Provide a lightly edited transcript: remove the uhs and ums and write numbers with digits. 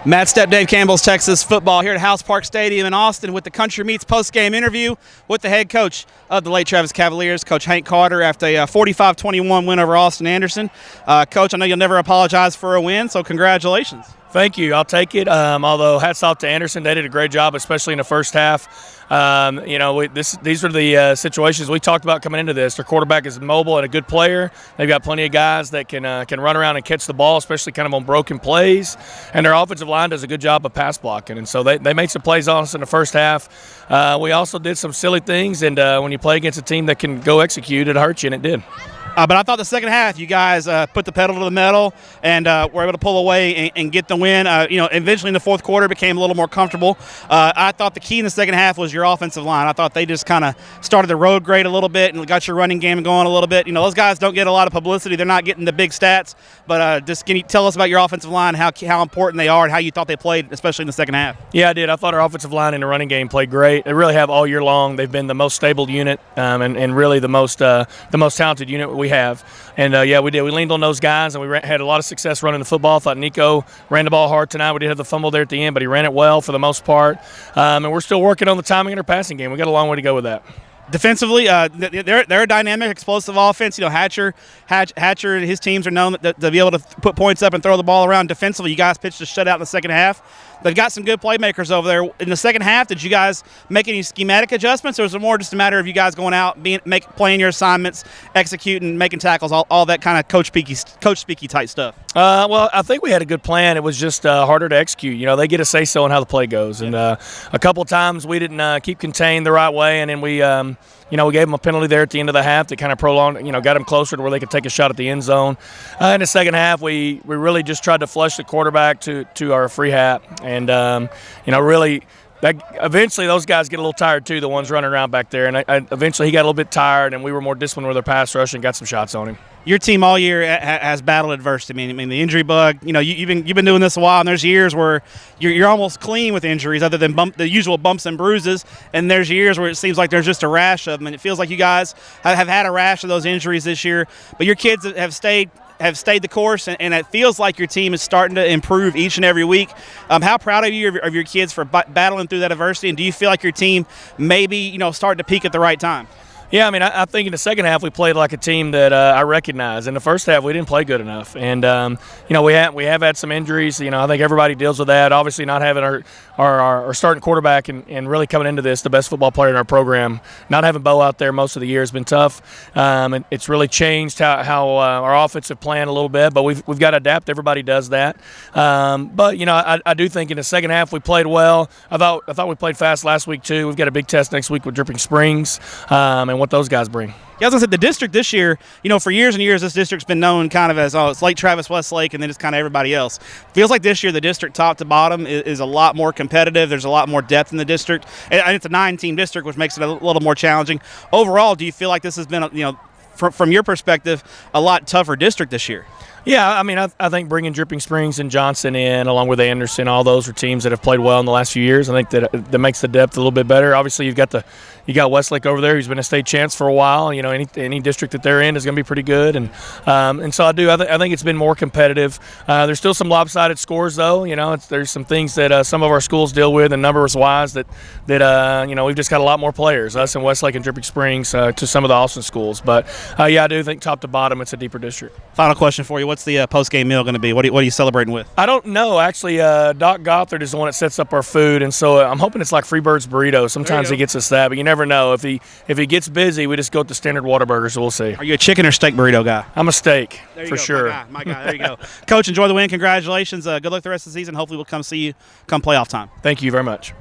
Matt Stepp, Dave Campbell's Texas Football here at House Park Stadium in Austin with the Country Meats post-game interview with the head coach of the Lake Travis Cavaliers, Coach Hank Carter, after a 45-21 win over Austin Anderson. Coach, I know you'll never apologize for a win, so congratulations. Thank you. I'll take it. Although hats off to Anderson, they did a great job, especially in the first half. These are the situations we talked about coming into this. Their quarterback is mobile and a good player. They've got plenty of guys that can run around and catch the ball, especially kind of on broken plays. And their offensive line does a good job of pass blocking. And so they made some plays on us in the first half. We also did some silly things, and when you play against a team that can go execute, it hurts you, and it did. But I thought the second half, you guys put the pedal to the metal and were able to pull away and get the win. Eventually in the fourth quarter, it became a little more comfortable. I thought the key in the second half was your offensive line. I thought they just kind of started the road grade a little bit and got your running game going a little bit. Those guys don't get a lot of publicity. They're not getting the big stats. But just can you tell us about your offensive line, how important they are, and how you thought they played, especially in the second half? Yeah, I did. I thought our offensive line in the running game played great. They really have all year long. They've been the most stable unit and really the most talented unit we have. And, we did. We leaned on those guys, and we had a lot of success running the football. I thought Nico ran the ball hard tonight. We did have the fumble there at the end, but he ran it well for the most part. And we're still working on the timing in our passing game. We got a long way to go with that. Defensively, they're a dynamic, explosive offense. Hatcher and his teams are known to be able to put points up and throw the ball around. Defensively, you guys pitched a shutout in the second half. They've got some good playmakers over there. In the second half, did you guys make any schematic adjustments, or was it more just a matter of you guys going out, playing your assignments, executing, making tackles, all that kind of coach speaky type stuff? Well, I think we had a good plan. It was just harder to execute. They get a say-so on how the play goes. And a couple of times we didn't keep contained the right way, and then we gave them a penalty there at the end of the half that kind of prolonged, got them closer to where they could take a shot at the end zone. In the second half, we really just tried to flush the quarterback to our free hat. And, really eventually those guys get a little tired too, the ones running around back there. And eventually he got a little bit tired, and we were more disciplined with our pass rush and got some shots on him. Your team all year has battled adversity. I mean, the injury bug. You've been doing this a while, and there's years where you're almost clean with injuries, other than the usual bumps and bruises. And there's years where it seems like there's just a rash of them, and it feels like you guys have had a rash of those injuries this year. But your kids have stayed the course, and it feels like your team is starting to improve each and every week. How proud are you of your kids for battling through that adversity, and do you feel like your team maybe starting to peak at the right time? Yeah, I think in the second half we played like a team that I recognize. In the first half we didn't play good enough, and we have had some injuries. I think everybody deals with that. Obviously, not having our starting quarterback and really coming into this the best football player in our program, not having Bo out there most of the year has been tough. And it's really changed how our offensive plan a little bit. But we've got to adapt. Everybody does that. I do think in the second half we played well. I thought we played fast last week too. We've got a big test next week with Dripping Springs. And what those guys bring. Yeah, I was going to say, the district this year, for years and years, this district's been known kind of as, it's Lake Travis, Westlake, and then it's kind of everybody else. Feels like this year the district top to bottom is a lot more competitive. There's a lot more depth in the district. And it's a 9-team district, which makes it a little more challenging. Overall, do you feel like this has been, from your perspective, a lot tougher district this year? Yeah, I think bringing Dripping Springs and Johnson in, along with Anderson, all those are teams that have played well in the last few years. I think that makes the depth a little bit better. Obviously, you got Westlake over there, who's been a state champs for a while. Any district that they're in is going to be pretty good, and so I think it's been more competitive. There's still some lopsided scores though. There's some things that some of our schools deal with, and numbers wise that we've just got a lot more players, us and Westlake and Dripping Springs, to some of the Austin schools. But I do think top to bottom it's a deeper district. Final question for you: what's the post-game meal going to be? What are you celebrating with? I don't know. Actually, Doc Gothard is the one that sets up our food, and so I'm hoping it's like Freebird's Burrito. Sometimes he gets us that, but you never know. If he gets busy, we just go with the standard Whataburger, so we'll see. Are you a chicken or steak burrito guy? I'm a steak, for sure. My guy. There you go. Coach, enjoy the win. Congratulations. Good luck the rest of the season. Hopefully we'll come see you come playoff time. Thank you very much.